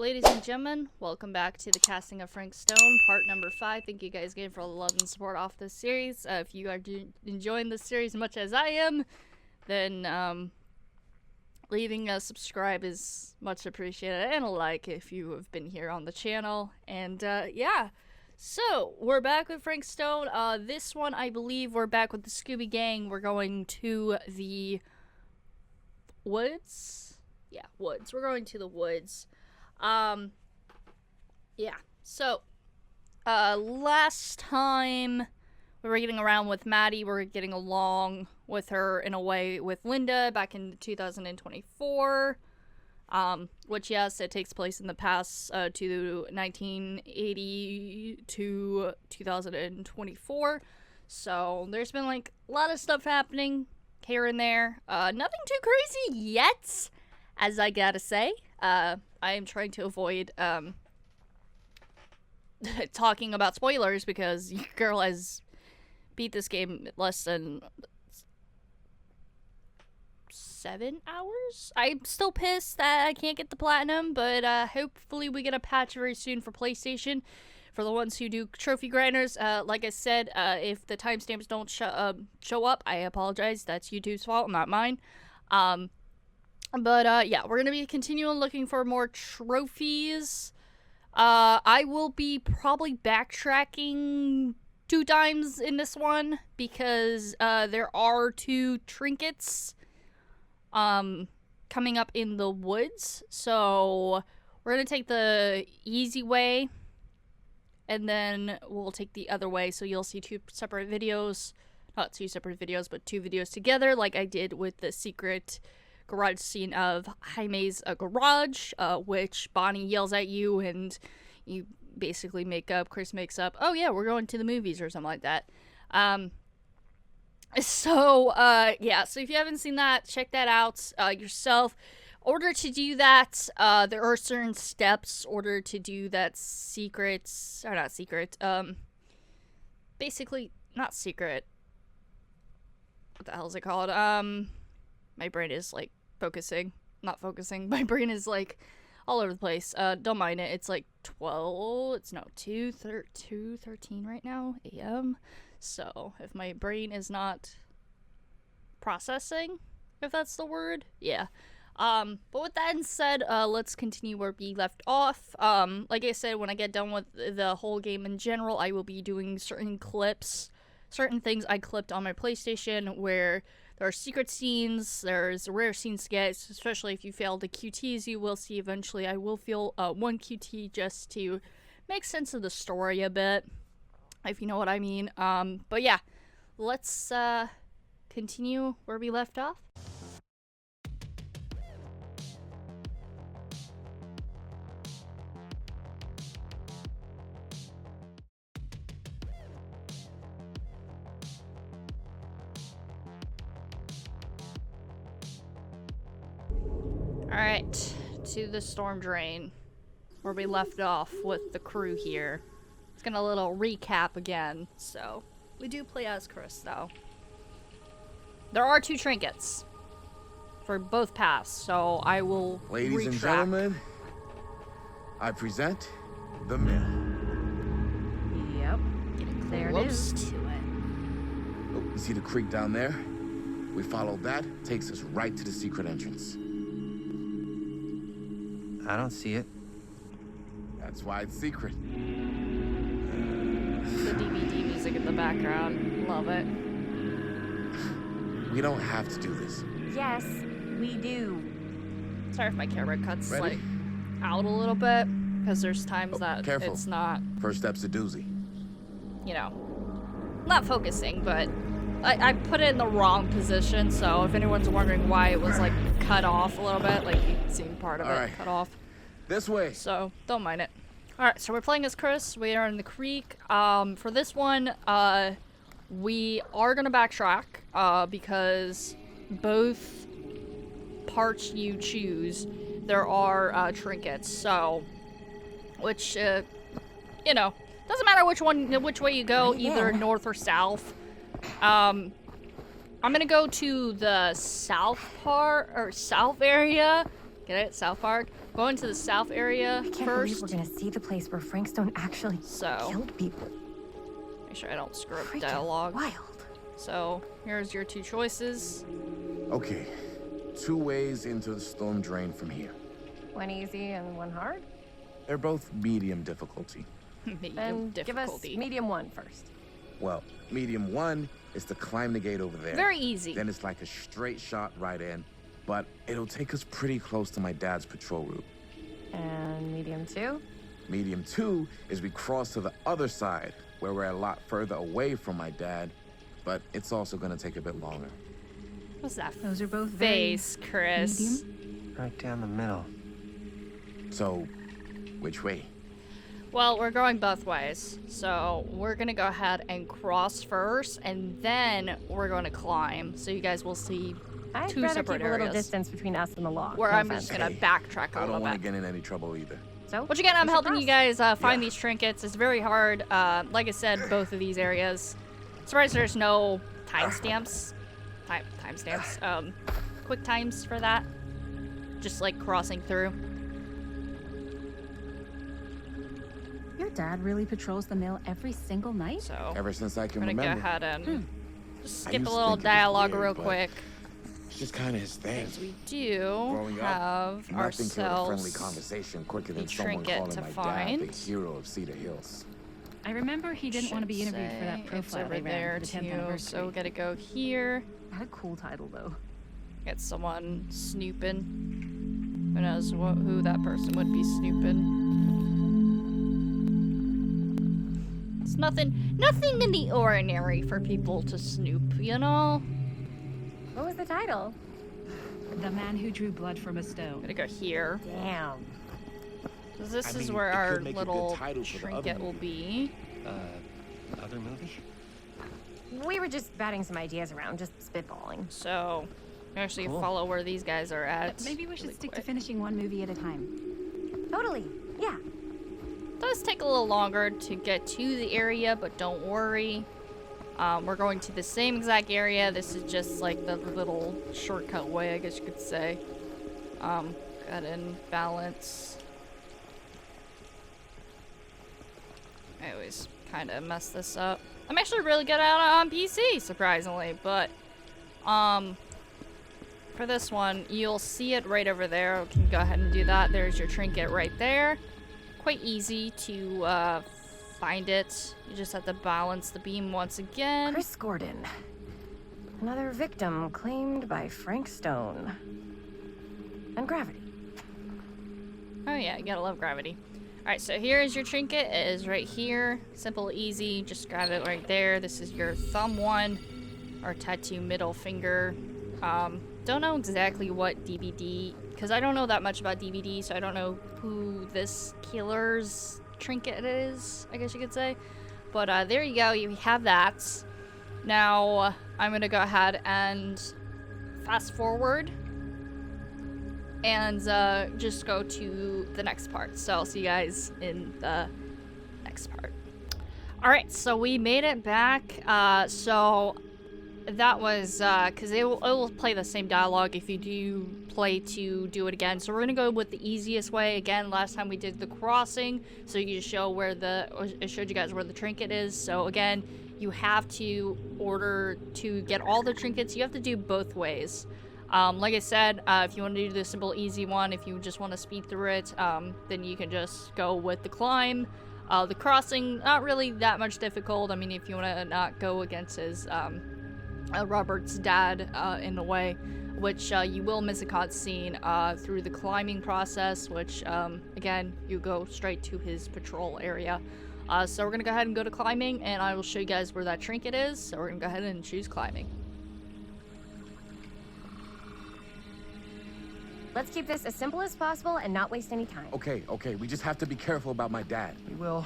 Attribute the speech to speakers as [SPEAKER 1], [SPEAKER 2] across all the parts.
[SPEAKER 1] ladies and gentlemen, welcome back to the casting of Frank Stone, part number 5. Thank you guys again for all the love and support off this series. If you are enjoying this series as much as I am, then leaving a subscribe is much appreciated, and a like if you have been here on the channel. And yeah, so we're back with Frank Stone. This one, I believe we're back with the Scooby Gang. We're going to the woods. Yeah, woods. We're going to the woods. Yeah, so, last time we were getting around with Maddie, we were getting along with her in a way with Linda back in 2024, which, yes, it takes place in the past, to 1980 to 2024, so there's been, like, a lot of stuff happening here and there. Nothing too crazy yet, as I gotta say. I am trying to avoid, talking about spoilers because your girl has beat this game less than 7 hours? I'm still pissed that I can't get the platinum, but, hopefully we get a patch very soon for PlayStation. For the ones who do trophy grinders, like I said, if the timestamps don't show up, I apologize. That's YouTube's fault, not mine. But, yeah, we're gonna be continuing looking for more trophies. I will be probably backtracking 2 times in this one, because, there are 2 trinkets, coming up in the woods, so we're gonna take the easy way, and then we'll take the other way, so you'll see 2 separate videos, not 2 separate videos, but 2 videos together, like I did with the secret garage scene of Jaime's garage, which Bonnie yells at you and you basically Chris makes up, oh yeah, we're going to the movies or something like that. Yeah, so if you haven't seen that, check that out yourself. Order to do that, there are certain steps order to do that basically, not secret, what the hell is it called? My brain is, like, not focusing. My brain is, like, all over the place. Don't mind it. It's, like, 2:13 right now, a.m. So, if my brain is not processing, if that's the word, yeah. But with that said, let's continue where we left off. Like I said, when I get done with the whole game in general, I will be doing certain clips, certain things I clipped on my PlayStation where there are secret scenes, there's rare scenes to get, especially if you fail the QTs, you will see eventually. I will feel 1 QT just to make sense of the story a bit, if you know what I mean. But yeah, let's continue where we left off. Alright, to the storm drain, where we left off with the crew here. It's gonna a little recap again, so. We do play as Chris, though. There are 2 trinkets for both paths, so I will
[SPEAKER 2] Ladies and gentlemen, I present the mill.
[SPEAKER 1] Yep, there it is. To it.
[SPEAKER 2] Oh, you see the creek down there? We follow that, takes us right to the secret entrance.
[SPEAKER 3] I don't see it.
[SPEAKER 2] That's why it's secret.
[SPEAKER 1] The DVD music in the background. Love it.
[SPEAKER 2] We don't have to do this.
[SPEAKER 4] Yes, we do.
[SPEAKER 1] Sorry if my camera cuts
[SPEAKER 2] Ready?
[SPEAKER 1] like out a little bit, because there's times that
[SPEAKER 2] careful.
[SPEAKER 1] It's not,
[SPEAKER 2] First step's a doozy.
[SPEAKER 1] you know, not focusing, but I put it in the wrong position, so if anyone's wondering why it was like cut off a little bit, like you've seen part of it cut off.
[SPEAKER 2] This way.
[SPEAKER 1] So don't mind it. Alright, so we're playing as Chris. We are in the creek. For this one, we are gonna backtrack, because both parts you choose, there are trinkets. So, which you know, doesn't matter which way you go, either north or south. I'm gonna go to the south part, or south area. Get it? South Park. going to the south area
[SPEAKER 4] I can't believe
[SPEAKER 1] first.
[SPEAKER 4] we're gonna see the place where Frank Stone actually killed people.
[SPEAKER 1] Make sure I don't screw up
[SPEAKER 4] Freaking
[SPEAKER 1] dialogue.
[SPEAKER 4] wild.
[SPEAKER 1] So here's your two choices.
[SPEAKER 2] Okay, 2 ways into the storm drain from here.
[SPEAKER 4] One easy and one hard.
[SPEAKER 2] They're both medium difficulty.
[SPEAKER 1] Medium
[SPEAKER 4] And
[SPEAKER 1] difficulty.
[SPEAKER 4] give us medium one first.
[SPEAKER 2] Well, medium 1 is to climb the gate over there.
[SPEAKER 1] Very easy.
[SPEAKER 2] Then it's like a straight shot right in, but it'll take us pretty close to my dad's patrol route.
[SPEAKER 4] And medium two?
[SPEAKER 2] Medium 2 is we cross to the other side, where we're a lot further away from my dad, but it's also gonna take a bit longer.
[SPEAKER 1] What's that
[SPEAKER 3] Those are both
[SPEAKER 1] face, Chris?
[SPEAKER 3] medium.
[SPEAKER 5] Right down the middle.
[SPEAKER 2] So, which way?
[SPEAKER 1] Well, we're going both ways. So we're gonna go ahead and cross first, and then we're going to climb. So you guys will see
[SPEAKER 4] I'd
[SPEAKER 1] two
[SPEAKER 4] rather
[SPEAKER 1] separate
[SPEAKER 4] keep a little
[SPEAKER 1] areas.
[SPEAKER 4] distance between us and the log.
[SPEAKER 1] Where
[SPEAKER 4] no
[SPEAKER 1] I'm
[SPEAKER 4] offense.
[SPEAKER 1] just gonna
[SPEAKER 2] Hey,
[SPEAKER 1] backtrack a
[SPEAKER 2] I
[SPEAKER 1] little
[SPEAKER 2] don't want to
[SPEAKER 1] bit.
[SPEAKER 2] get in any trouble either.
[SPEAKER 4] So,
[SPEAKER 1] Which again, I'm
[SPEAKER 4] we should
[SPEAKER 1] helping you
[SPEAKER 4] cross.
[SPEAKER 1] guys find
[SPEAKER 2] Yeah.
[SPEAKER 1] these trinkets. It's very hard. Like I said, both of these areas. Surprised there's no timestamps. Timestamps. Quick times for that. Just like crossing through.
[SPEAKER 3] Your dad really patrols the mill every single night?
[SPEAKER 1] So
[SPEAKER 2] Ever since I can
[SPEAKER 1] I'm gonna
[SPEAKER 2] remember.
[SPEAKER 1] go ahead and just
[SPEAKER 2] I
[SPEAKER 1] skip a
[SPEAKER 2] used to
[SPEAKER 1] little
[SPEAKER 2] think it was
[SPEAKER 1] dialogue
[SPEAKER 2] weird,
[SPEAKER 1] real
[SPEAKER 2] but
[SPEAKER 1] quick.
[SPEAKER 2] It's just kind of his thing.
[SPEAKER 1] Because we do
[SPEAKER 2] Growing up,
[SPEAKER 1] have
[SPEAKER 2] Nothing killed a friendly
[SPEAKER 1] ourselves.
[SPEAKER 2] conversation quicker
[SPEAKER 1] the
[SPEAKER 2] than someone
[SPEAKER 1] trinket
[SPEAKER 2] calling
[SPEAKER 1] to
[SPEAKER 2] my
[SPEAKER 1] find.
[SPEAKER 2] dad the hero of Cedar Hills.
[SPEAKER 3] I remember he didn't want to be interviewed for that
[SPEAKER 1] It's
[SPEAKER 3] profile
[SPEAKER 1] over
[SPEAKER 3] they
[SPEAKER 1] there
[SPEAKER 3] ran for the 10th
[SPEAKER 1] too.
[SPEAKER 3] anniversary.
[SPEAKER 1] So we gotta go here.
[SPEAKER 3] What a cool title, though.
[SPEAKER 1] Get someone snooping. Who knows who that person would be snooping? It's nothing in the ordinary for people to snoop, you know?
[SPEAKER 4] What was the title?
[SPEAKER 3] The man who drew blood from a stone.
[SPEAKER 1] Gotta go here.
[SPEAKER 4] Damn.
[SPEAKER 1] 'Cause this
[SPEAKER 2] I
[SPEAKER 1] is
[SPEAKER 2] mean,
[SPEAKER 1] where
[SPEAKER 2] it
[SPEAKER 1] our
[SPEAKER 2] could make a good
[SPEAKER 1] little
[SPEAKER 2] title for the other
[SPEAKER 1] trinket will be.
[SPEAKER 5] Other movie?
[SPEAKER 4] We were just batting some ideas around, just spitballing.
[SPEAKER 1] So, actually
[SPEAKER 5] Cool.
[SPEAKER 1] follow where these guys are at.
[SPEAKER 3] But maybe we should
[SPEAKER 1] really
[SPEAKER 3] stick to
[SPEAKER 1] quick.
[SPEAKER 3] finishing one movie at a time.
[SPEAKER 4] Totally. Yeah.
[SPEAKER 1] Does take a little longer to get to the area, but don't worry. We're going to the same exact area. This is just like the little shortcut way, I guess you could say. Got in balance. I always kind of mess this up. I'm actually really good at it on PC, surprisingly, but for this one, you'll see it right over there. We can go ahead and do that. There's your trinket right there. Quite easy to find it. You just have to balance the beam once again.
[SPEAKER 4] Chris Gordon. Another victim claimed by Frank Stone. And gravity.
[SPEAKER 1] Oh yeah, you gotta love gravity. Alright, so here is your trinket. It is right here. Simple, easy. Just grab it right there. This is your thumb one. Or tattoo middle finger. Don't know exactly what DVD, because I don't know that much about DVD, so I don't know who this killer's trinket is, I guess you could say. But there you go, you have that. Now, I'm gonna go ahead and fast forward and just go to the next part. So I'll see you guys in the next part. Alright, so we made it back. So that was because it will play the same dialogue if you do play to do it again. So we're gonna go with the easiest way again. Last time we did the crossing, so you just show where it showed you guys where the trinket is. So again, you have to order to get all the trinkets. You have to do both ways. Like I said, if you want to do the simple easy one, if you just want to speed through it, then you can just go with the climb. The crossing, not really that much difficult. I mean, if you want to not go against his Robert's dad in a way, which you will miss a cutscene through the climbing process, which again, you go straight to his patrol area. So we're gonna go ahead and go to climbing, and I will show you guys where that trinket is. So we're gonna go ahead and choose climbing.
[SPEAKER 4] Let's keep this as simple as possible and not waste any time.
[SPEAKER 2] Okay, we just have to be careful about my dad.
[SPEAKER 5] We will.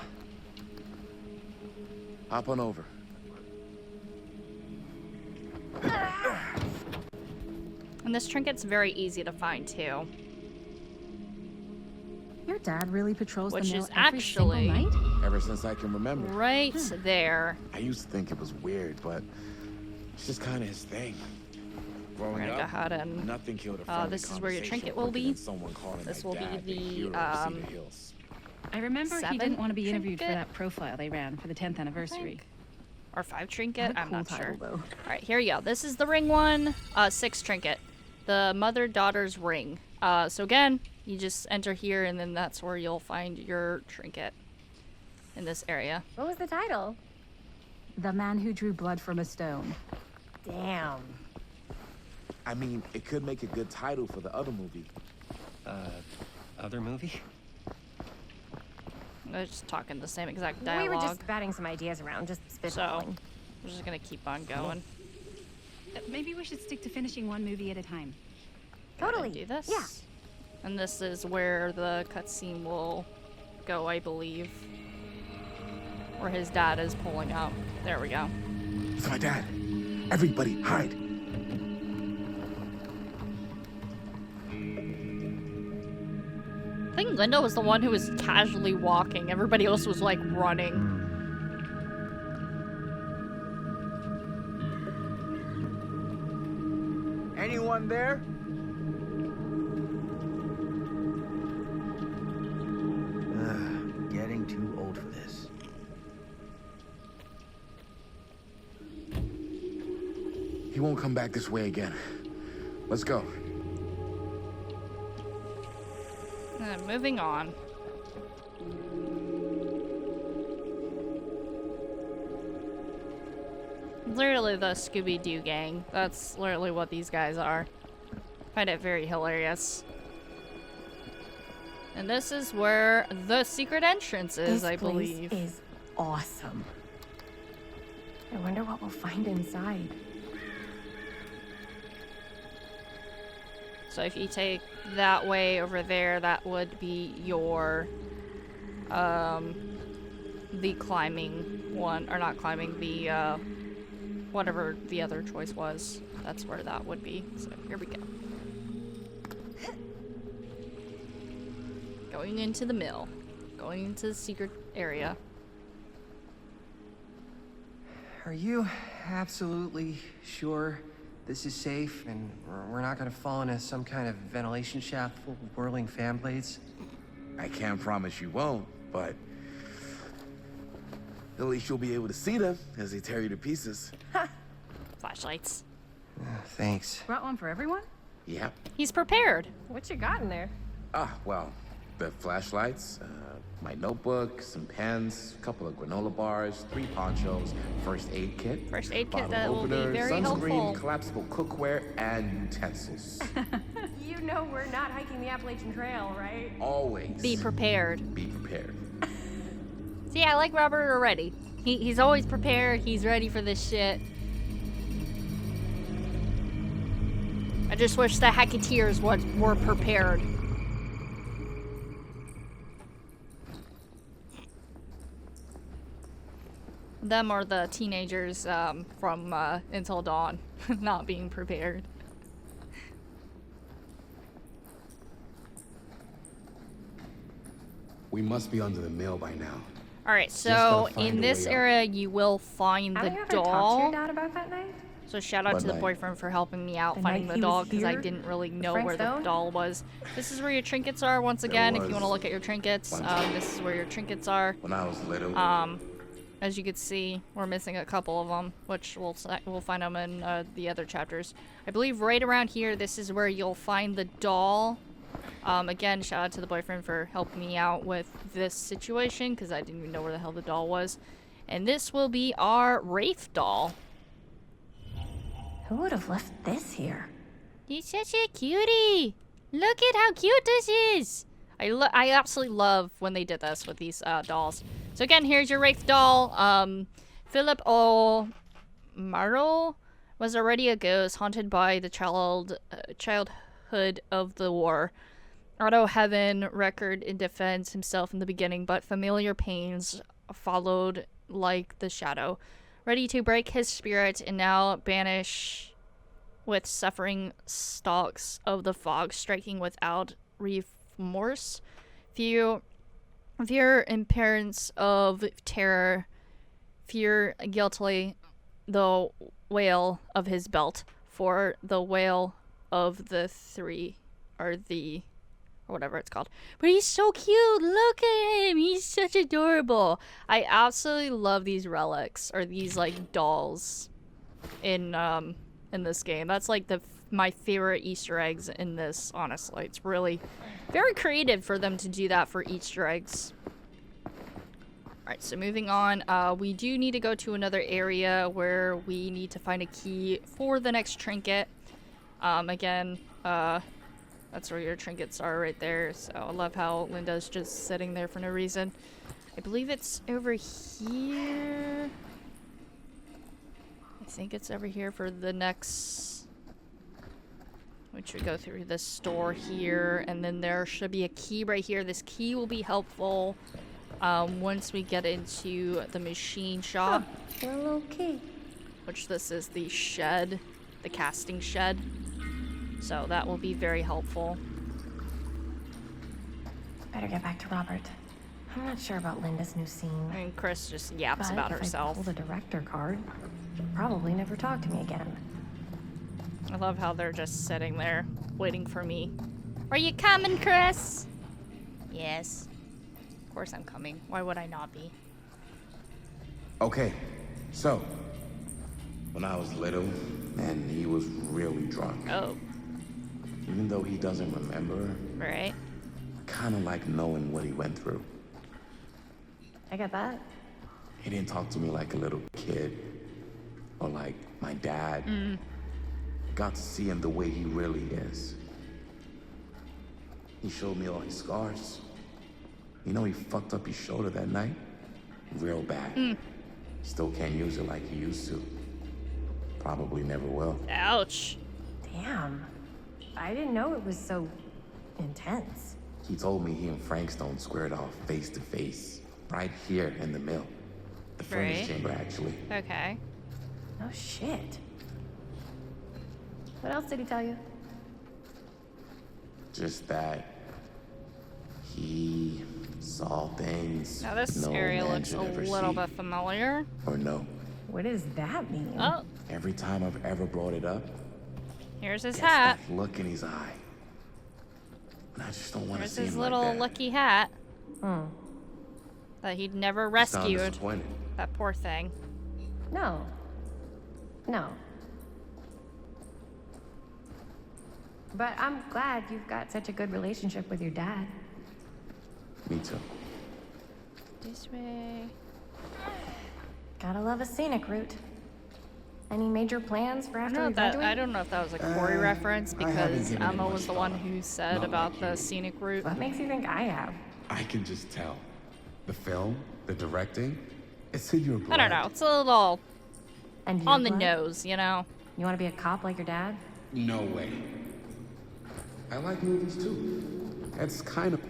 [SPEAKER 2] Hop on over.
[SPEAKER 1] And this trinket's very easy to find too,
[SPEAKER 3] Your dad really patrols
[SPEAKER 1] which
[SPEAKER 3] the mill
[SPEAKER 1] is
[SPEAKER 3] every single
[SPEAKER 1] actually
[SPEAKER 3] night?
[SPEAKER 2] Ever since I can remember.
[SPEAKER 1] right there.
[SPEAKER 2] I used to think it was weird, but it's just kind of his thing.
[SPEAKER 1] We're
[SPEAKER 2] Growing
[SPEAKER 1] gonna go
[SPEAKER 2] up,
[SPEAKER 1] ahead and
[SPEAKER 2] nothing killed a friendly
[SPEAKER 1] this is where your
[SPEAKER 2] conversation
[SPEAKER 1] trinket will
[SPEAKER 2] quicker
[SPEAKER 1] be.
[SPEAKER 2] than someone calling
[SPEAKER 1] This
[SPEAKER 2] my
[SPEAKER 1] will be
[SPEAKER 2] dad
[SPEAKER 1] the,
[SPEAKER 2] hero of Cedar Hills.
[SPEAKER 3] I remember he
[SPEAKER 1] 7
[SPEAKER 3] didn't want to be interviewed for
[SPEAKER 1] trinket?
[SPEAKER 3] that profile they ran for the 10th anniversary.
[SPEAKER 1] Or 5 trinket.
[SPEAKER 3] What a
[SPEAKER 1] I'm
[SPEAKER 3] cool
[SPEAKER 1] not
[SPEAKER 3] title,
[SPEAKER 1] sure.
[SPEAKER 3] though.
[SPEAKER 1] All right, here you go. This is the ring one. 6 trinket. The mother-daughter's ring. So again, you just enter here, and then that's where you'll find your trinket in this area.
[SPEAKER 4] What was the title?
[SPEAKER 3] The man who drew blood from a stone.
[SPEAKER 4] Damn.
[SPEAKER 2] I mean, it could make a good title for the other movie.
[SPEAKER 5] Other movie?
[SPEAKER 1] They're just talking the same exact
[SPEAKER 4] We
[SPEAKER 1] dialogue.
[SPEAKER 4] were just batting some ideas around, just
[SPEAKER 1] So,
[SPEAKER 4] spitballing.
[SPEAKER 1] we're just gonna keep on going.
[SPEAKER 3] Maybe we should stick to finishing one movie at a time.
[SPEAKER 4] Totally.
[SPEAKER 1] Do this.
[SPEAKER 4] Yeah.
[SPEAKER 1] And this is where the cutscene will go, I believe. Where his dad is pulling out. There we go.
[SPEAKER 2] It's my dad. Everybody, hide.
[SPEAKER 1] I think Linda was the one who was casually walking. Everybody else was like running.
[SPEAKER 2] Anyone there?
[SPEAKER 5] Getting too old for this.
[SPEAKER 2] He won't come back this way again. Let's go.
[SPEAKER 1] Moving on. Literally the Scooby-Doo gang. That's literally what these guys are. Find it very hilarious. And this is where the secret entrance is,
[SPEAKER 4] This
[SPEAKER 1] I
[SPEAKER 4] place
[SPEAKER 1] believe.
[SPEAKER 4] is awesome. I wonder what we'll find inside.
[SPEAKER 1] So if you take that way over there, that would be your, the climbing one, or not climbing, the, whatever the other choice was. That's where that would be. So here we go. Going into the mill. Going into the secret area.
[SPEAKER 5] Are you absolutely sure this is safe and we're not gonna fall into some kind of ventilation shaft full of whirling fan blades?
[SPEAKER 2] I can't promise you won't, but at least you'll be able to see them as they tear you to pieces.
[SPEAKER 1] Flashlights.
[SPEAKER 5] Thanks.
[SPEAKER 3] Brought one for everyone?
[SPEAKER 2] Yep.
[SPEAKER 1] He's prepared.
[SPEAKER 4] What you got in there?
[SPEAKER 2] Well, the flashlights, my notebook, some pens, a couple of granola bars, 3 ponchos, first aid kit,
[SPEAKER 1] First aid kit
[SPEAKER 2] bottle
[SPEAKER 1] that will be
[SPEAKER 2] opener,
[SPEAKER 1] very
[SPEAKER 2] sunscreen,
[SPEAKER 1] helpful.
[SPEAKER 2] collapsible cookware, and utensils.
[SPEAKER 4] You know we're not hiking the Appalachian Trail, right?
[SPEAKER 2] Always
[SPEAKER 1] Be prepared.
[SPEAKER 2] be prepared.
[SPEAKER 1] See, I like Robert already. He's always prepared. He's ready for this shit. I just wish the Hacketeers were prepared. Them or the teenagers from Until Dawn not being prepared.
[SPEAKER 2] We must be under the mill by now.
[SPEAKER 1] Alright,
[SPEAKER 2] Just
[SPEAKER 1] so
[SPEAKER 2] gotta find
[SPEAKER 1] in
[SPEAKER 2] a
[SPEAKER 1] this
[SPEAKER 2] way up.
[SPEAKER 1] area you will find
[SPEAKER 4] Have
[SPEAKER 1] the
[SPEAKER 4] you ever talked to
[SPEAKER 1] doll.
[SPEAKER 4] your dad about that night?
[SPEAKER 1] So shout out
[SPEAKER 2] What
[SPEAKER 1] to the
[SPEAKER 2] night?
[SPEAKER 1] boyfriend for helping me out
[SPEAKER 4] The
[SPEAKER 1] finding
[SPEAKER 4] night
[SPEAKER 1] the
[SPEAKER 4] he was
[SPEAKER 1] doll because I
[SPEAKER 4] here
[SPEAKER 1] didn't really
[SPEAKER 4] with
[SPEAKER 1] know
[SPEAKER 4] Frank
[SPEAKER 1] where the
[SPEAKER 4] Stone?
[SPEAKER 1] doll was. This is where your trinkets are once
[SPEAKER 2] There
[SPEAKER 1] again if you
[SPEAKER 2] was
[SPEAKER 1] want to look at your trinkets.
[SPEAKER 2] one time.
[SPEAKER 1] This is where your trinkets are.
[SPEAKER 2] When I was little,
[SPEAKER 1] As you can see, we're missing a couple of them, which we'll find them in the other chapters. I believe right around here, this is where you'll find the doll. Again, shout out to the boyfriend for helping me out with this situation because I didn't even know where the hell the doll was. And this will be our Wraith doll.
[SPEAKER 4] Who would have left this here?
[SPEAKER 1] He's such a cutie. Look at how cute this is. I absolutely love when they did this with these dolls. So again, here's your Wraith doll. Philip O'Marrow was already a ghost haunted by the childhood of the war. Otto Heaven record in defense himself in the beginning, but familiar pains followed like the shadow. Ready to break his spirit and now banish with suffering stalks of the fog, striking without remorse. Fear appearance of terror, fear guiltily the wail of his belt. for the whale of the three, or whatever it's called. But he's so cute. Look at him. He's such adorable. I absolutely love these relics, or these like dolls in this game. That's like my favorite Easter eggs in this, honestly. It's really very creative for them to do that for Easter eggs. Alright, so moving on, we do need to go to another area where we need to find a key for the next trinket. Again, that's where your trinkets are right there. So I love how Linda's just sitting there for no reason. I believe it's over here. I think it's over here for the next... which would go through this store here. And then there should be a key right here. This key will be helpful once we get into the machine shop.
[SPEAKER 4] Oh, a little key.
[SPEAKER 1] Which this is the shed. The casting shed. So that will be very helpful.
[SPEAKER 4] Better get back to Robert. I'm not sure about Linda's new scene.
[SPEAKER 1] I mean, Chris just yaps about
[SPEAKER 4] if
[SPEAKER 1] herself.
[SPEAKER 4] I pull the director card, she'll probably never talk to me again.
[SPEAKER 1] I love how they're just sitting there, waiting for me. Are you coming, Chris? Yes. Of course I'm coming. Why would I not be?
[SPEAKER 2] Okay, so when I was little, man, he was really drunk.
[SPEAKER 1] Oh.
[SPEAKER 2] Even though he doesn't remember,
[SPEAKER 1] Right.
[SPEAKER 2] I kind of like knowing what he went through.
[SPEAKER 4] I get that.
[SPEAKER 2] He didn't talk to me like a little kid or like my dad. I got to see him the way he really is. He showed me all his scars. You know, he fucked up his shoulder that night real bad. Still can't use it like he used to. Probably never will.
[SPEAKER 1] Ouch.
[SPEAKER 4] Damn. I didn't know it was so intense.
[SPEAKER 2] He told me he and Frankstone squared off face to face, right here in the mill. The furnace
[SPEAKER 1] Right.
[SPEAKER 2] chamber, actually.
[SPEAKER 1] Okay.
[SPEAKER 4] Oh shit. What else did he tell you?
[SPEAKER 2] Just that he saw things
[SPEAKER 1] Now this
[SPEAKER 2] no
[SPEAKER 1] area
[SPEAKER 2] man
[SPEAKER 1] looks
[SPEAKER 2] should
[SPEAKER 1] a
[SPEAKER 2] ever
[SPEAKER 1] little
[SPEAKER 2] see
[SPEAKER 1] bit familiar.
[SPEAKER 2] or know.
[SPEAKER 4] What does that mean?
[SPEAKER 1] Oh,
[SPEAKER 2] Every time I've ever brought it up,
[SPEAKER 1] here's his
[SPEAKER 2] gets
[SPEAKER 1] hat.
[SPEAKER 2] that look in his eye. And I just don't want to
[SPEAKER 1] There's
[SPEAKER 2] see
[SPEAKER 1] his
[SPEAKER 2] him
[SPEAKER 1] little
[SPEAKER 2] like that.
[SPEAKER 1] lucky hat
[SPEAKER 4] Hmm.
[SPEAKER 1] that he'd never
[SPEAKER 2] You sound
[SPEAKER 1] rescued.
[SPEAKER 2] disappointed.
[SPEAKER 1] That poor thing.
[SPEAKER 4] No. No. But I'm glad you've got such a good relationship with your dad.
[SPEAKER 2] Me too.
[SPEAKER 1] This way.
[SPEAKER 4] Gotta love a scenic route. Any major plans for after we graduate?
[SPEAKER 1] I don't know if that was a Corey reference
[SPEAKER 2] I haven't
[SPEAKER 1] because
[SPEAKER 2] given it
[SPEAKER 1] Emma
[SPEAKER 2] much
[SPEAKER 1] was the one
[SPEAKER 2] thought.
[SPEAKER 1] who said
[SPEAKER 2] Not
[SPEAKER 1] about
[SPEAKER 2] like
[SPEAKER 1] the
[SPEAKER 2] you.
[SPEAKER 1] scenic route.
[SPEAKER 4] What makes you think I have?
[SPEAKER 2] I can just tell. The film, the directing, it's in your blood.
[SPEAKER 1] I don't know. It's a little
[SPEAKER 4] And your
[SPEAKER 1] on the
[SPEAKER 4] blood?
[SPEAKER 1] nose, you know?
[SPEAKER 4] You want to be a cop like your dad?
[SPEAKER 2] No way. I like movies too. That's kind of.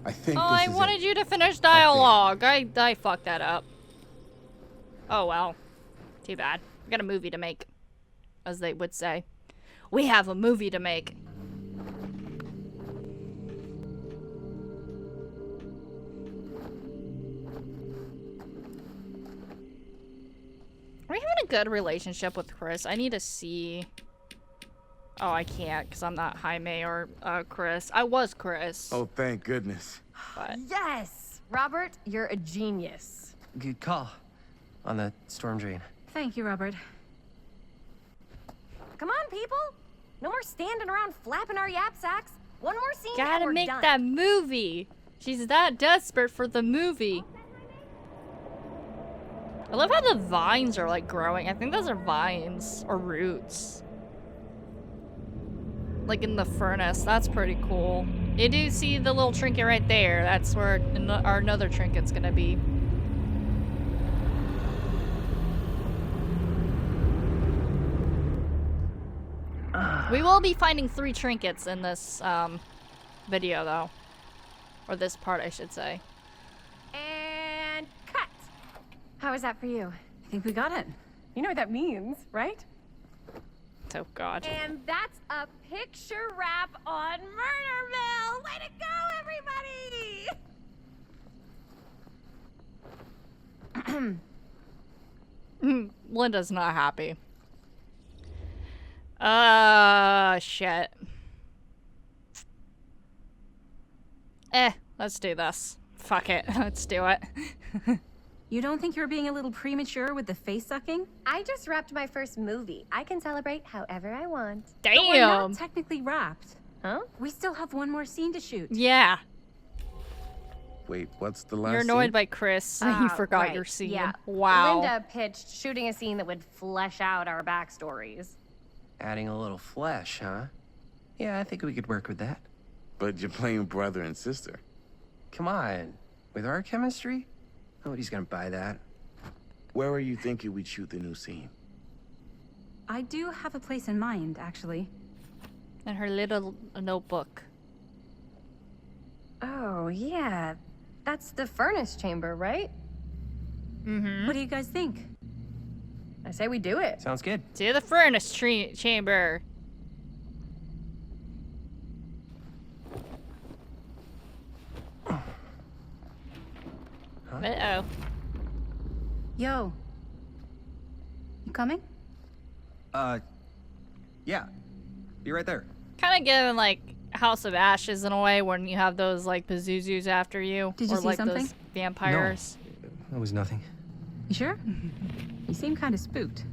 [SPEAKER 2] I think.
[SPEAKER 1] Oh,
[SPEAKER 2] this
[SPEAKER 1] I
[SPEAKER 2] is
[SPEAKER 1] wanted
[SPEAKER 2] it.
[SPEAKER 1] you to finish dialogue. I fucked that up. Oh well. Too bad. We got a movie to make, as they would say. We have a movie to make. Are we having a good relationship with Chris? I need to see. Oh, I can't because I'm not Jaime or Chris. I was Chris.
[SPEAKER 2] Oh, thank goodness.
[SPEAKER 1] But
[SPEAKER 4] Yes! Robert, you're a genius.
[SPEAKER 5] Good call on the storm drain.
[SPEAKER 3] Thank you, Robert.
[SPEAKER 4] Come on, people! No more standing around flapping our yap sacks. One more scene and
[SPEAKER 1] gotta
[SPEAKER 4] we're
[SPEAKER 1] make
[SPEAKER 4] done.
[SPEAKER 1] that movie. She's that desperate for the movie. I love how the vines are like growing. I think those are vines or roots. Like in the furnace. That's pretty cool. You do see the little trinket right there. That's where our another trinket's gonna be. We will be finding 3 trinkets in this video though. Or this part, I should say.
[SPEAKER 4] And cut! How was that for you?
[SPEAKER 3] I think we got it.
[SPEAKER 4] You know what that means, right?
[SPEAKER 1] Oh god.
[SPEAKER 4] And that's a picture wrap on Murderville! Way to go, everybody!
[SPEAKER 1] Linda's not happy. Shit. Let's do this. Fuck it. Let's do it.
[SPEAKER 3] You don't think you're being a little premature with the face sucking?
[SPEAKER 4] I just wrapped my first movie. I can celebrate however I want.
[SPEAKER 3] But we're not
[SPEAKER 1] Damn.
[SPEAKER 3] technically wrapped.
[SPEAKER 4] Huh?
[SPEAKER 3] We still have one more scene to shoot.
[SPEAKER 1] Yeah.
[SPEAKER 2] Wait, what's the last
[SPEAKER 1] You're annoyed
[SPEAKER 2] scene?
[SPEAKER 1] by Chris. You forgot
[SPEAKER 4] right.
[SPEAKER 1] your scene.
[SPEAKER 4] Yeah.
[SPEAKER 1] Wow.
[SPEAKER 4] Linda pitched shooting a scene that would flesh out our backstories.
[SPEAKER 5] Adding a little flesh, huh? Yeah, I think we could work with that.
[SPEAKER 2] But you're playing brother and sister.
[SPEAKER 5] Come on. With our chemistry? Nobody's gonna buy that.
[SPEAKER 2] Where are you thinking we'd shoot the new scene?
[SPEAKER 3] I do have a place in mind, actually.
[SPEAKER 1] And her little notebook.
[SPEAKER 4] Oh, yeah. That's the furnace chamber, right?
[SPEAKER 1] Mm-hmm.
[SPEAKER 3] What do you guys think?
[SPEAKER 4] I say we do it.
[SPEAKER 5] Sounds good.
[SPEAKER 1] To the furnace chamber. Uh-oh.
[SPEAKER 3] Yo. You coming?
[SPEAKER 5] Yeah. Be right there.
[SPEAKER 1] Kind of giving like House of Ashes in a way when you have those like Pazuzus after you.
[SPEAKER 3] Did you
[SPEAKER 1] or
[SPEAKER 3] see
[SPEAKER 1] like
[SPEAKER 3] something?
[SPEAKER 1] those vampires.
[SPEAKER 5] That was nothing.
[SPEAKER 3] You sure? You seem kind of spooked.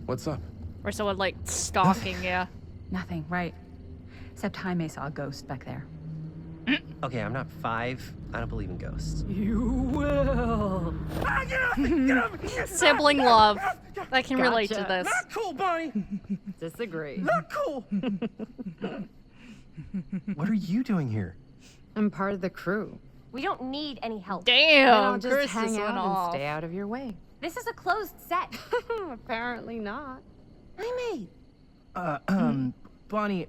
[SPEAKER 2] What's up?
[SPEAKER 1] Or someone like stalking you.
[SPEAKER 3] Nothing, right? Except Jaime saw a ghost back there.
[SPEAKER 5] Okay, I'm not 5. I don't believe in ghosts.
[SPEAKER 3] You will.
[SPEAKER 1] Sibling love. I can relate to this.
[SPEAKER 5] Not cool, Bonnie!
[SPEAKER 6] Disagree.
[SPEAKER 5] Not cool! What are you doing here?
[SPEAKER 6] I'm part of the crew.
[SPEAKER 4] We don't need any help.
[SPEAKER 6] Then I'll
[SPEAKER 1] Damn,
[SPEAKER 6] just
[SPEAKER 1] Chris
[SPEAKER 6] hang
[SPEAKER 1] is
[SPEAKER 6] out
[SPEAKER 1] went
[SPEAKER 6] and
[SPEAKER 1] off.
[SPEAKER 6] stay out of your way.
[SPEAKER 4] This is a closed set.
[SPEAKER 6] Apparently not.
[SPEAKER 5] Bonnie,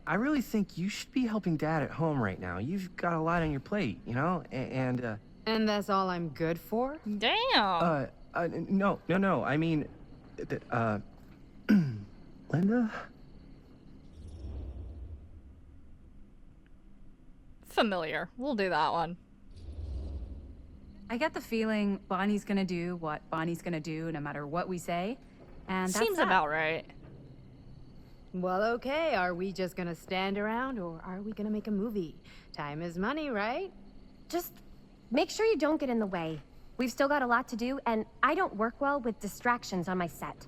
[SPEAKER 5] I really think you should be helping Dad at home right now. You've got a lot on your plate, you know? And
[SPEAKER 6] And that's all I'm good for?
[SPEAKER 1] Damn.
[SPEAKER 5] no. I mean, Linda?
[SPEAKER 1] Familiar. We'll do that one.
[SPEAKER 3] I get the feeling Bonnie's gonna do what Bonnie's gonna do no matter what we say. And that's
[SPEAKER 1] Seems
[SPEAKER 3] that.
[SPEAKER 1] about right.
[SPEAKER 6] Well, okay. Are we just gonna stand around or are we gonna make a movie? Time is money, right?
[SPEAKER 4] Just make sure you don't get in the way. We've still got a lot to do, and I don't work well with distractions on my set.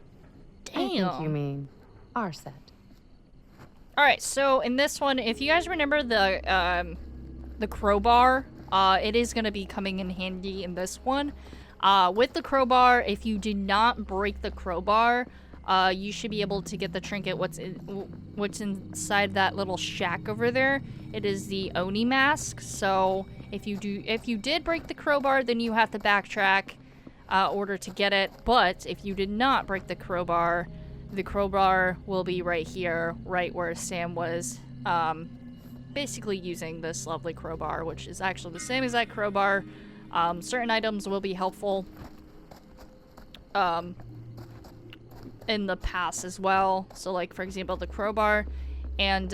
[SPEAKER 1] Damn.
[SPEAKER 6] I think you mean our set.
[SPEAKER 1] Alright, so in this one, if you guys remember the crowbar, it is going to be coming in handy in this one. With the crowbar, if you did not break the crowbar, you should be able to get the trinket. What's inside that little shack over there? It is the Oni mask. So if you did break the crowbar, then you have to backtrack order to get it. But if you did not break the crowbar will be right here, right where Sam was basically using this lovely crowbar, which is actually the same exact crowbar. Certain items will be helpful in the past as well. So like, for example, the crowbar, and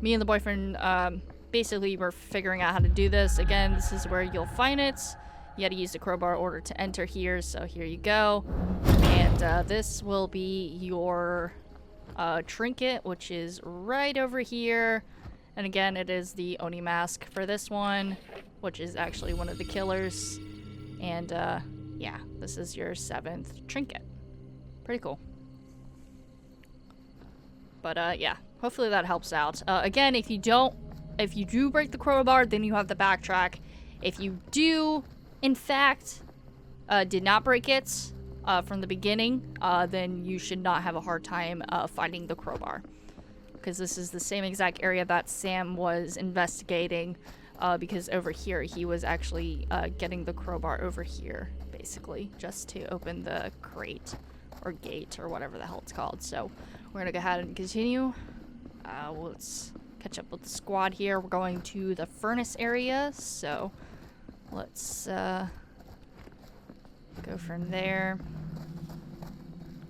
[SPEAKER 1] me and the boyfriend basically were figuring out how to do this. Again, this is where you'll find it. You had to use the crowbar in order to enter here, so here you go. And this will be your trinket, which is right over here. And again, it is the Oni mask for this one, which is actually one of the killers. And yeah, this is your 7th trinket. Pretty cool. But yeah, hopefully that helps out. Again, if you do break the crowbar, then you have to backtrack. If you do, in fact, did not break it from the beginning, then you should not have a hard time finding the crowbar. Because this is the same exact area that Sam was investigating, because over here he was actually getting the crowbar over here, basically, just to open the crate or gate or whatever the hell it's called. So we're gonna go ahead and continue. Let's catch up with the squad here. We're going to the furnace area, so let's go from there.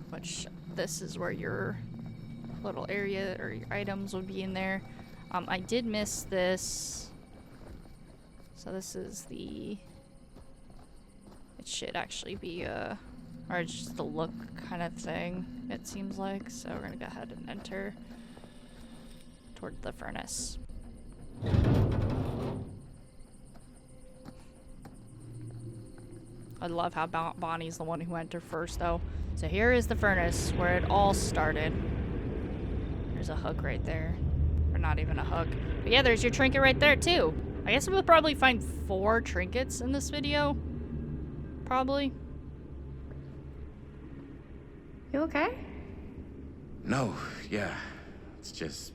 [SPEAKER 1] Which this is where your little area or your items would be in there. I did miss this. So this is the... It should actually be Or just the look kind of thing, it seems like. So we're gonna go ahead and enter toward the furnace. I love how Bonnie's the one who entered first, though. So here is the furnace where it all started. There's a hook right there. Or not even a hook. But yeah, there's your trinket right there, too. I guess we'll probably find 4 trinkets in this video. Probably.
[SPEAKER 3] You okay?
[SPEAKER 2] No, yeah. It's just...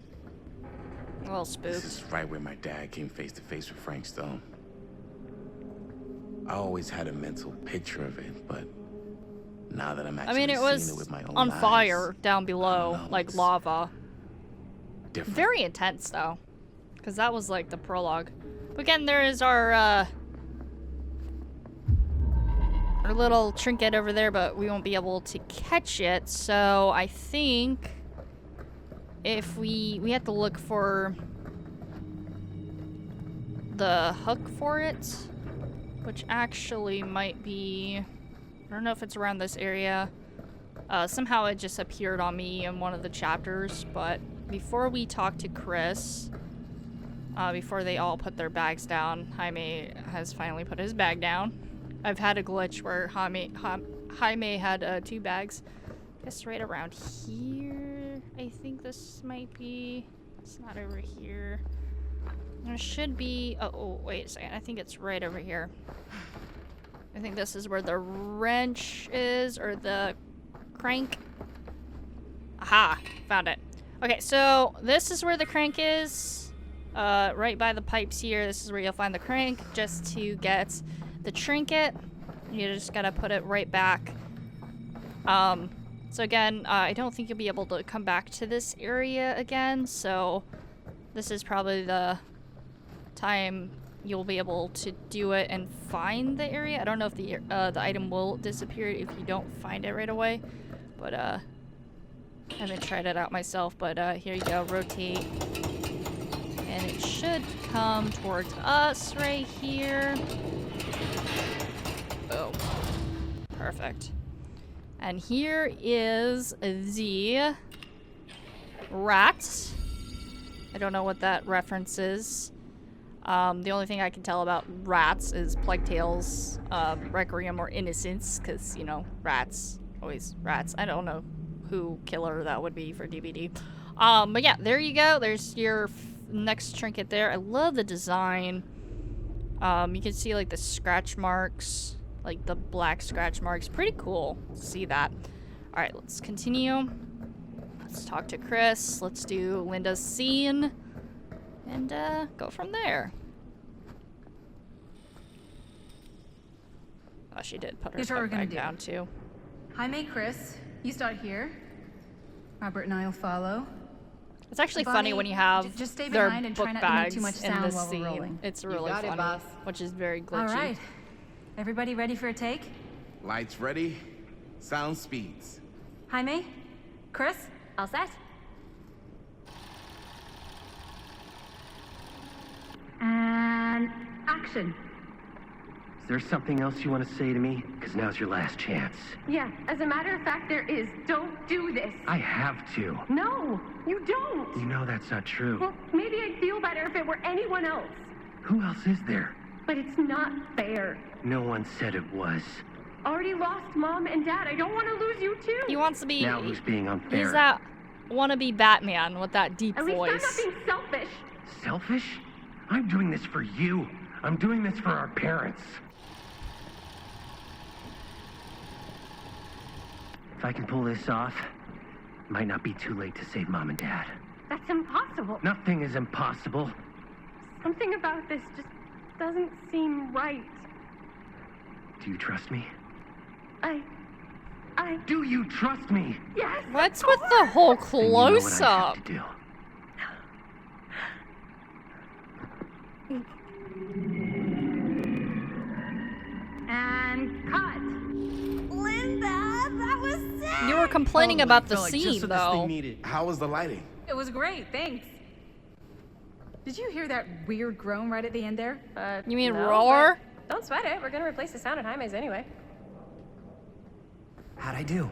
[SPEAKER 1] A little
[SPEAKER 2] This
[SPEAKER 1] spooked.
[SPEAKER 2] is right where my dad came face to face with Frank Stone. I always had a mental picture of it, but now that I'm
[SPEAKER 1] I
[SPEAKER 2] actually
[SPEAKER 1] mean, it
[SPEAKER 2] seeing
[SPEAKER 1] was
[SPEAKER 2] it with my own
[SPEAKER 1] on
[SPEAKER 2] eyes,
[SPEAKER 1] fire down
[SPEAKER 2] I
[SPEAKER 1] below,
[SPEAKER 2] don't know,
[SPEAKER 1] like
[SPEAKER 2] it's
[SPEAKER 1] lava.
[SPEAKER 2] different.
[SPEAKER 1] Very intense, though. Because that was like the prologue. But again, there is our little trinket over there, but we won't be able to catch it. So I think if we have to look for the hook for it, which actually might be, I don't know if it's around this area. Somehow it just appeared on me in one of the chapters, but before we talk to Chris, before they all put their bags down, Jaime has finally put his bag down. I've had a glitch where Jaime had 2 bags. I guess right around here. I think this might be. It's not over here. There should be. Oh, wait a second. I think it's right over here. I think this is where the wrench is, or the crank. Aha! Found it. Okay, so this is where the crank is. Right by the pipes here. This is where you'll find the crank. Just to get the trinket, you just gotta put it right back. So again, I don't think you'll be able to come back to this area again. So this is probably the time you'll be able to do it and find the area. I don't know if the item will disappear if you don't find it right away, but I haven't tried it out myself. But here you go, rotate, and it should come towards us right here. Oh, perfect. And here is the rat. I don't know what that reference is. The only thing I can tell about rats is Plague Tale's Requiem or Innocence, because, you know, rats. Always rats. I don't know who killer that would be for DVD. But yeah, there you go. There's your next trinket there. I love the design. You can see, like, the scratch marks. Like, the black scratch marks. Pretty cool to see that. Alright, let's continue. Let's talk to Chris. Let's do Linda's scene. And go from there. Oh, she did put her
[SPEAKER 3] Here's what we're
[SPEAKER 1] foot
[SPEAKER 3] gonna
[SPEAKER 1] back
[SPEAKER 3] do.
[SPEAKER 1] down too.
[SPEAKER 3] Jaime, Chris, you start here. Robert and I'll follow.
[SPEAKER 1] It's actually
[SPEAKER 3] Bonnie,
[SPEAKER 1] funny when you have
[SPEAKER 3] just stay
[SPEAKER 1] their
[SPEAKER 3] behind and
[SPEAKER 1] book
[SPEAKER 3] try not to make
[SPEAKER 1] bags
[SPEAKER 3] too much
[SPEAKER 1] in
[SPEAKER 3] sound
[SPEAKER 1] this
[SPEAKER 3] while we're
[SPEAKER 1] scene.
[SPEAKER 3] rolling.
[SPEAKER 1] It's
[SPEAKER 6] You
[SPEAKER 1] really
[SPEAKER 6] got it,
[SPEAKER 1] funny,
[SPEAKER 6] boss.
[SPEAKER 1] which is very glitchy.
[SPEAKER 3] All right. Everybody ready for a take?
[SPEAKER 2] Lights ready, sound speeds.
[SPEAKER 3] Jaime? Chris? All set? And action.
[SPEAKER 5] Is there something else you want to say to me? Because now's your last chance.
[SPEAKER 7] Yeah, as a matter of fact, there is. Don't do this.
[SPEAKER 5] I have to.
[SPEAKER 7] No, you don't.
[SPEAKER 5] You know that's not true.
[SPEAKER 7] Well, maybe I'd feel better if it were anyone else.
[SPEAKER 5] Who else is there?
[SPEAKER 7] But it's not fair.
[SPEAKER 5] No one said it was.
[SPEAKER 7] Already lost Mom and Dad. I don't want to lose you too.
[SPEAKER 1] He wants to be.
[SPEAKER 5] Now who's being unfair?
[SPEAKER 1] He's that wannabe Batman with that deep
[SPEAKER 7] At least I'm
[SPEAKER 1] voice.
[SPEAKER 7] not being selfish.
[SPEAKER 5] Selfish? I'm doing this for you. I'm doing this for our parents. If I can pull this off, it might not be too late to save Mom and Dad.
[SPEAKER 7] That's impossible.
[SPEAKER 5] Nothing is impossible.
[SPEAKER 7] Something about this just doesn't seem right.
[SPEAKER 5] Do you trust me?
[SPEAKER 7] I...
[SPEAKER 5] Do you trust me?
[SPEAKER 7] Yes!
[SPEAKER 1] What's with the whole
[SPEAKER 5] Then you know what I
[SPEAKER 1] close up?
[SPEAKER 5] have to do.
[SPEAKER 3] And cut.
[SPEAKER 4] Linda, that was sick!
[SPEAKER 1] You were complaining
[SPEAKER 5] Oh,
[SPEAKER 1] about
[SPEAKER 5] it
[SPEAKER 1] the
[SPEAKER 5] felt like
[SPEAKER 1] scene,
[SPEAKER 5] just what this thing
[SPEAKER 1] though.
[SPEAKER 5] needed.
[SPEAKER 2] How was the lighting?
[SPEAKER 3] It was great, thanks. Did you hear that weird groan right at the end there?
[SPEAKER 1] You mean
[SPEAKER 4] No,
[SPEAKER 1] roar?
[SPEAKER 4] but don't sweat it. We're gonna replace the sound at Jaime's anyway.
[SPEAKER 5] How'd I do?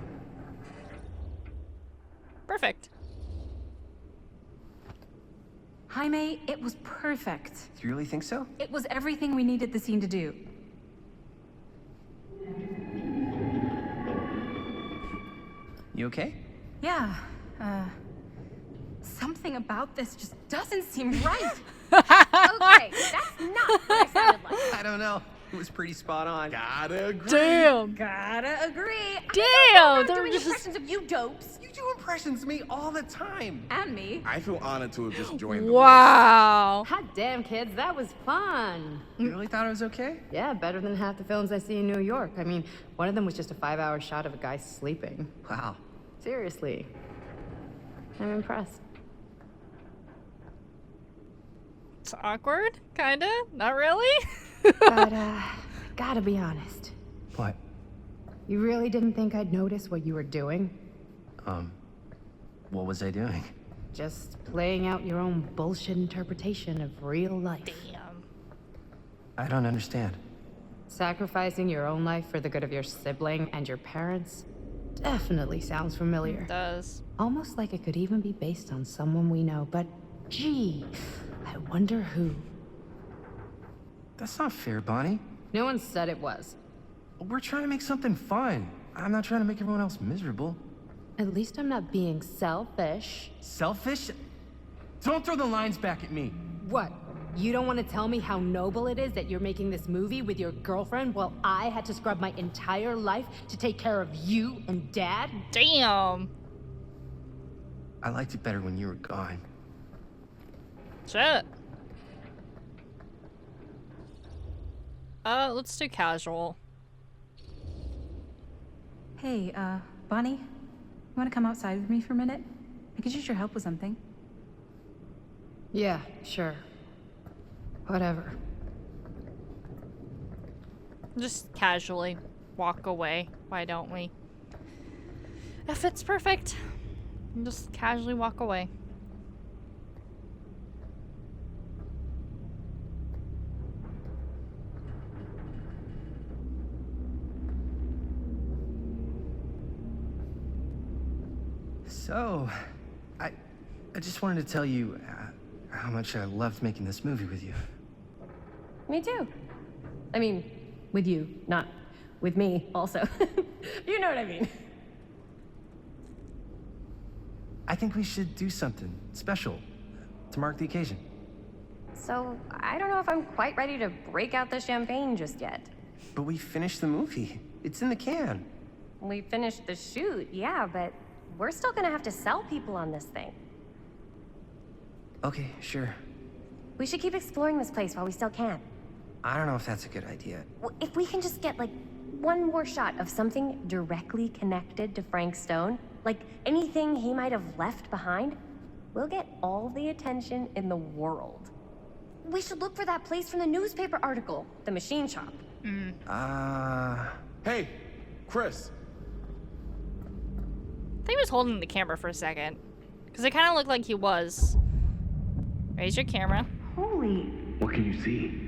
[SPEAKER 1] Perfect.
[SPEAKER 3] Jaime, it was perfect.
[SPEAKER 5] Do you really think so?
[SPEAKER 3] It was everything we needed the scene to do.
[SPEAKER 5] You okay?
[SPEAKER 3] Yeah, something about this just doesn't seem right.
[SPEAKER 4] Okay, that's not what I sounded like.
[SPEAKER 5] I don't know. It was pretty spot on.
[SPEAKER 2] Gotta agree.
[SPEAKER 1] Damn.
[SPEAKER 4] Gotta agree.
[SPEAKER 1] Damn.
[SPEAKER 4] I'm
[SPEAKER 1] They're
[SPEAKER 4] doing
[SPEAKER 1] just.
[SPEAKER 4] impressions of you dopes.
[SPEAKER 5] You do impressions of me all the time.
[SPEAKER 3] And me.
[SPEAKER 2] I feel honored to have just joined the
[SPEAKER 1] Wow.
[SPEAKER 6] Hot damn, kids, that was fun.
[SPEAKER 5] You really thought I was okay?
[SPEAKER 6] Yeah, better than half the films I see in New York. I mean, one of them was just a 5-hour shot of a guy sleeping.
[SPEAKER 5] Wow.
[SPEAKER 6] Seriously. I'm impressed.
[SPEAKER 1] It's awkward, kinda. Not really.
[SPEAKER 6] But, gotta be honest.
[SPEAKER 5] What?
[SPEAKER 6] You really didn't think I'd notice what you were doing?
[SPEAKER 5] What was I doing?
[SPEAKER 6] Just playing out your own bullshit interpretation of real life.
[SPEAKER 1] Damn.
[SPEAKER 5] I don't understand.
[SPEAKER 6] Sacrificing your own life for the good of your sibling and your parents definitely sounds familiar.
[SPEAKER 1] It does.
[SPEAKER 6] Almost like it could even be based on someone we know, but gee, I wonder who.
[SPEAKER 5] That's not fair, Bonnie.
[SPEAKER 6] No one said it was.
[SPEAKER 5] We're trying to make something fun. I'm not trying to make everyone else miserable.
[SPEAKER 6] At least I'm not being selfish.
[SPEAKER 5] Selfish? Don't throw the lines back at me.
[SPEAKER 6] What? You don't want to tell me how noble it is that you're making this movie with your girlfriend while I had to scrub my entire life to take care of you and Dad?
[SPEAKER 1] Damn.
[SPEAKER 5] I liked it better when you were gone.
[SPEAKER 1] Shit. Let's do casual.
[SPEAKER 3] Hey, Bonnie, you wanna come outside with me for a minute? I could use your help with something.
[SPEAKER 6] Yeah, sure. Whatever.
[SPEAKER 1] Just casually walk away. Why don't we? If it's perfect, just casually walk away.
[SPEAKER 5] So, I just wanted to tell you how much I loved making this movie with you.
[SPEAKER 4] Me too. I mean, with you, not with me also. You know what I mean.
[SPEAKER 5] I think we should do something special to mark the occasion.
[SPEAKER 4] So, I don't know if I'm quite ready to break out the champagne just yet.
[SPEAKER 5] But we finished the movie. It's in the can.
[SPEAKER 4] We finished the shoot, yeah, but we're still gonna have to sell people on this thing.
[SPEAKER 5] Okay, sure.
[SPEAKER 4] We should keep exploring this place while we still can.
[SPEAKER 5] I don't know if that's a good idea.
[SPEAKER 4] If we can just get, like, one more shot of something directly connected to Frank Stone, like anything he might have left behind, we'll get all the attention in the world. We should look for that place from the newspaper article, the machine shop.
[SPEAKER 2] Hey, Chris.
[SPEAKER 1] I think he was holding the camera for a second. Because it kind of looked like he was. Raise your camera.
[SPEAKER 7] Holy,
[SPEAKER 2] What can you see?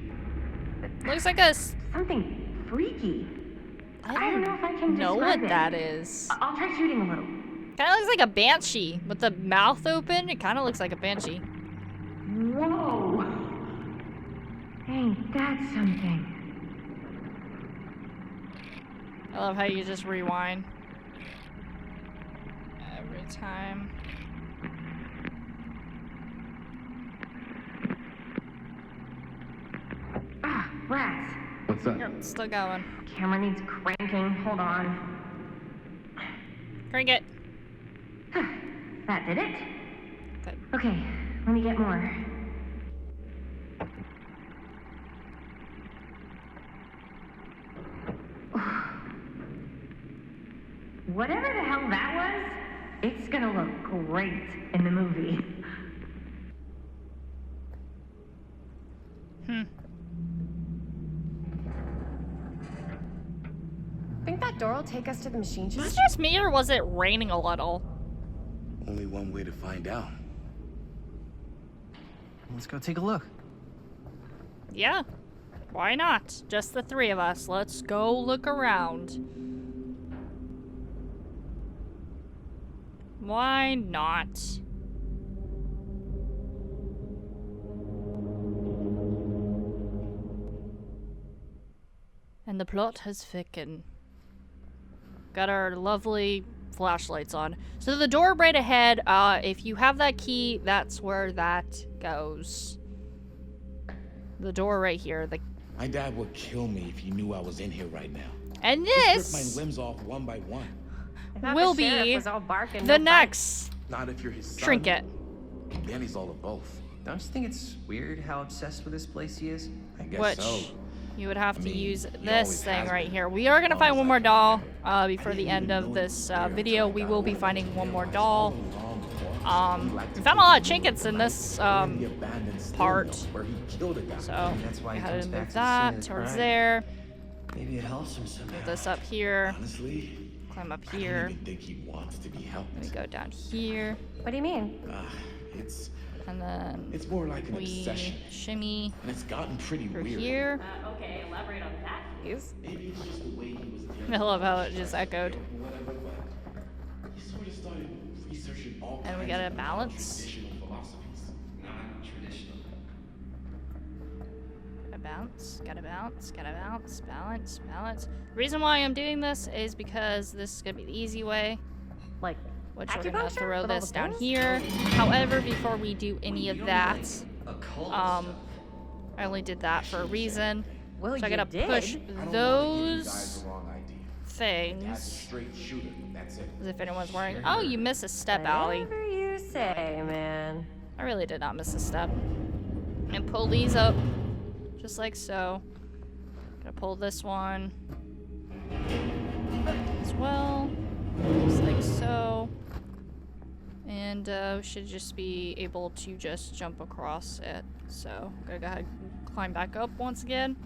[SPEAKER 1] Looks like a...
[SPEAKER 7] something freaky.
[SPEAKER 1] I
[SPEAKER 7] don't know if I can
[SPEAKER 1] know what
[SPEAKER 7] describe it.
[SPEAKER 1] that is.
[SPEAKER 7] I'll try shooting a little.
[SPEAKER 1] Kind of looks like a banshee. With the mouth open, it kind of looks like a banshee.
[SPEAKER 7] Whoa. Ain't that something?
[SPEAKER 1] I love how you just rewind. Every time.
[SPEAKER 7] Ah, rats.
[SPEAKER 2] What's up?
[SPEAKER 1] Yep, still going.
[SPEAKER 7] Camera needs cranking. Hold on.
[SPEAKER 1] Crank it.
[SPEAKER 7] That did it?
[SPEAKER 1] Good.
[SPEAKER 7] Okay, let me get more. Whatever the hell that was, it's gonna look great in the movie.
[SPEAKER 4] Think that door will take us to the machine
[SPEAKER 1] Was
[SPEAKER 4] shop?
[SPEAKER 1] it just me or was it raining a little?
[SPEAKER 2] Only one way to find out.
[SPEAKER 5] Let's go take a look.
[SPEAKER 1] Yeah. Why not? Just the three of us. Let's go look around. Why not? And the plot has thickened. Got our lovely flashlights on. So the door right ahead, if you have that key, that's where that goes. The door right here.
[SPEAKER 2] My dad would kill me if he knew I was in here right now.
[SPEAKER 1] And
[SPEAKER 2] He'd
[SPEAKER 1] this
[SPEAKER 2] rip my limbs off one by one.
[SPEAKER 4] I thought
[SPEAKER 1] will
[SPEAKER 4] the sheriff
[SPEAKER 1] be
[SPEAKER 4] was all barking,
[SPEAKER 1] the
[SPEAKER 4] no
[SPEAKER 1] next
[SPEAKER 2] Not if you're his son.
[SPEAKER 1] trinket.
[SPEAKER 2] Then he's all of both.
[SPEAKER 5] Don't you think it's weird how obsessed with this place he is?
[SPEAKER 2] I guess
[SPEAKER 1] Which
[SPEAKER 2] so.
[SPEAKER 1] you would have
[SPEAKER 2] I
[SPEAKER 1] to
[SPEAKER 2] mean,
[SPEAKER 1] use
[SPEAKER 2] he
[SPEAKER 1] this
[SPEAKER 2] always
[SPEAKER 1] thing
[SPEAKER 2] has
[SPEAKER 1] right
[SPEAKER 2] been.
[SPEAKER 1] here. We are gonna
[SPEAKER 2] As
[SPEAKER 1] find
[SPEAKER 2] long
[SPEAKER 1] one
[SPEAKER 2] as
[SPEAKER 1] more
[SPEAKER 2] I can
[SPEAKER 1] doll
[SPEAKER 2] remember.
[SPEAKER 1] before
[SPEAKER 2] I
[SPEAKER 1] the
[SPEAKER 2] didn't
[SPEAKER 1] end
[SPEAKER 2] even
[SPEAKER 1] of
[SPEAKER 2] know
[SPEAKER 1] this
[SPEAKER 2] he was there
[SPEAKER 1] video.
[SPEAKER 2] until I
[SPEAKER 1] We
[SPEAKER 2] got
[SPEAKER 1] will be
[SPEAKER 2] older
[SPEAKER 1] finding
[SPEAKER 2] and
[SPEAKER 1] one more
[SPEAKER 2] realized
[SPEAKER 1] doll.
[SPEAKER 2] all along the boys, he liked to
[SPEAKER 1] We found a lot of
[SPEAKER 2] keep
[SPEAKER 1] trinkets in
[SPEAKER 2] moving
[SPEAKER 1] this
[SPEAKER 2] like in the abandoned steel
[SPEAKER 1] part.
[SPEAKER 2] mill where he killed a guy.
[SPEAKER 1] So
[SPEAKER 5] That's why
[SPEAKER 1] we
[SPEAKER 5] he
[SPEAKER 1] had to
[SPEAKER 5] comes back
[SPEAKER 1] move
[SPEAKER 5] to the scene
[SPEAKER 1] that
[SPEAKER 5] of the
[SPEAKER 1] towards
[SPEAKER 5] crime.
[SPEAKER 1] there.
[SPEAKER 5] Maybe it helps him somehow.
[SPEAKER 1] Move this up here.
[SPEAKER 2] Honestly,
[SPEAKER 1] Climb up
[SPEAKER 2] I
[SPEAKER 1] here.
[SPEAKER 2] don't even think he wants to be helped.
[SPEAKER 1] Then we go down here,
[SPEAKER 4] What do you mean?
[SPEAKER 2] It's
[SPEAKER 1] and then
[SPEAKER 2] it's more like an
[SPEAKER 1] we
[SPEAKER 2] obsession,
[SPEAKER 1] shimmy
[SPEAKER 2] and it's gotten pretty
[SPEAKER 1] through
[SPEAKER 2] weird.
[SPEAKER 1] here.
[SPEAKER 4] Okay, elaborate on that, please.
[SPEAKER 2] Maybe it's just the way he was
[SPEAKER 1] I love how it just echoed.
[SPEAKER 2] whatever, but he sort of started researching all
[SPEAKER 1] And we
[SPEAKER 2] kinds
[SPEAKER 1] gotta
[SPEAKER 2] of
[SPEAKER 1] balance.
[SPEAKER 2] traditional philosophies.
[SPEAKER 5] Non-traditional.
[SPEAKER 1] Gotta bounce, gotta bounce, gotta bounce, balance, balance. The reason why I'm doing this is because this is gonna be the easy way,
[SPEAKER 4] Like,
[SPEAKER 1] which we're gonna
[SPEAKER 4] acupuncture
[SPEAKER 1] throw
[SPEAKER 4] with all
[SPEAKER 1] this
[SPEAKER 4] the
[SPEAKER 1] down
[SPEAKER 4] pins?
[SPEAKER 1] here. However, before we do any of that,
[SPEAKER 5] Occult
[SPEAKER 1] um,
[SPEAKER 5] stuff.
[SPEAKER 1] I only did that for a reason.
[SPEAKER 4] well,
[SPEAKER 1] So I
[SPEAKER 4] you
[SPEAKER 1] gotta
[SPEAKER 4] did.
[SPEAKER 1] push
[SPEAKER 2] I don't wanna give you
[SPEAKER 1] those
[SPEAKER 2] guys the wrong idea. Dad's a
[SPEAKER 1] things.
[SPEAKER 2] straight shooter. That's it.
[SPEAKER 1] As if anyone's wearing. Oh, you missed a step, Allie.
[SPEAKER 4] Whatever you say, man.
[SPEAKER 1] I really did not miss a step. And pull these up, just like so. Gonna pull this one as well, just like so. And we should just be able to just jump across it. So, gonna go ahead and climb back up once again.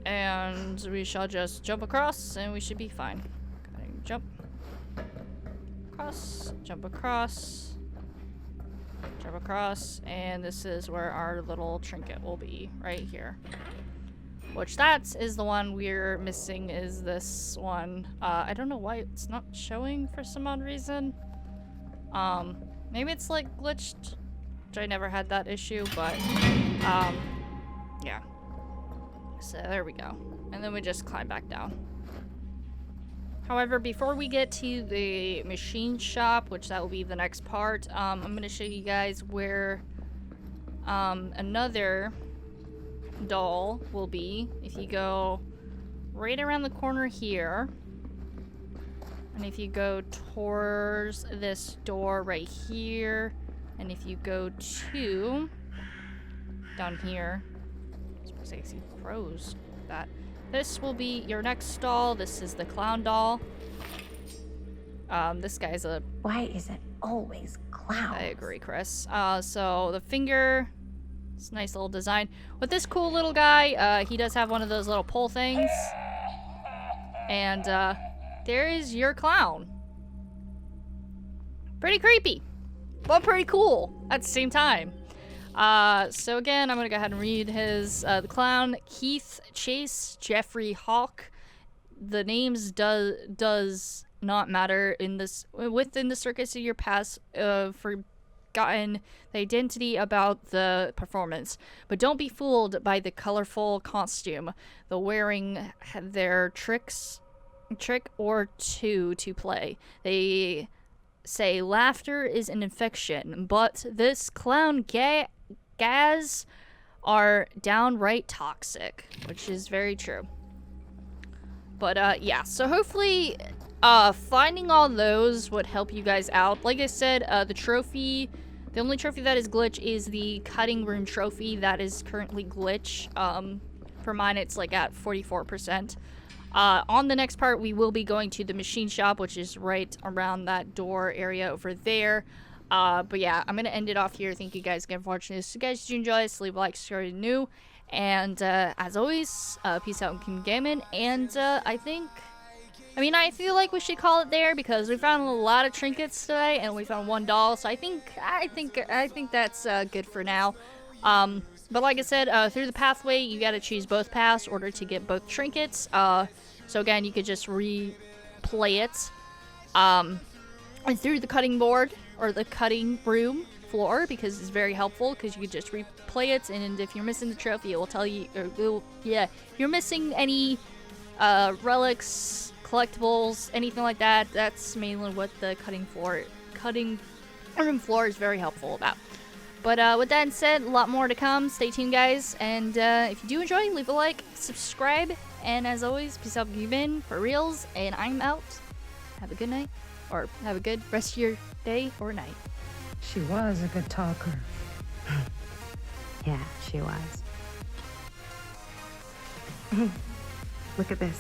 [SPEAKER 1] And we shall just jump across, and we should be fine. Go ahead and jump across, jump across. Jump across, and this is where our little trinket will be, right here. Which that is the one we're missing, is this one. I don't know why it's not showing for some odd reason. Maybe it's like glitched, which I never had that issue, but yeah. So there we go. And then we just climb back down. However, before we get to the machine shop, which that will be the next part, I'm going to show you guys where another doll will be. If you go right around the corner here, and if you go towards this door right here, and if you go to down here, I suppose I see pros that. This will be your next doll. This is the clown doll. This guy's a...
[SPEAKER 4] Why is it always clowns?
[SPEAKER 1] I agree, Chris. So the finger, it's a nice little design. With this cool little guy, he does have one of those little pole things. And there is your clown. Pretty creepy, but pretty cool at the same time. So again, I'm gonna go ahead and read his, the clown, Keith Chase, Jeffrey Hawk. The names does not matter in this, within the circus of your past, forgotten the identity about the performance. But don't be fooled by the colorful costume, the wearing their trick or two to play. They say laughter is an infection, but this clown gas are downright toxic, which is very true. But yeah, so hopefully finding all those would help you guys out. Like I said, the only trophy that is glitch is the cutting room trophy. That is currently glitch. For mine it's like at 44%. On the next part, we will be going to the machine shop, which is right around that door area over there. But yeah, I'm going to end it off here. Thank you guys again for watching this. If you guys do enjoy this, leave a like, subscribe if you're new. And as always, peace out and keep gaming. And I feel like we should call it there because we found a lot of trinkets today and we found one doll. So I think that's good for now. But like I said, through the pathway, you got to choose both paths in order to get both trinkets. So again, you could just replay it. and through the cutting board or the cutting room floor, because it's very helpful because you can just replay it, and if you're missing the trophy, it will tell you, if you're missing any relics, collectibles, anything like that, that's mainly what the cutting room floor is very helpful about. But with that said, a lot more to come. Stay tuned, guys, and if you do enjoy, leave a like, subscribe, and as always, peace out, you've been for reals, and I'm out. Have a good night, or have a good rest of your day or night.
[SPEAKER 3] She was a good talker.
[SPEAKER 6] Yeah, she was. Look at this.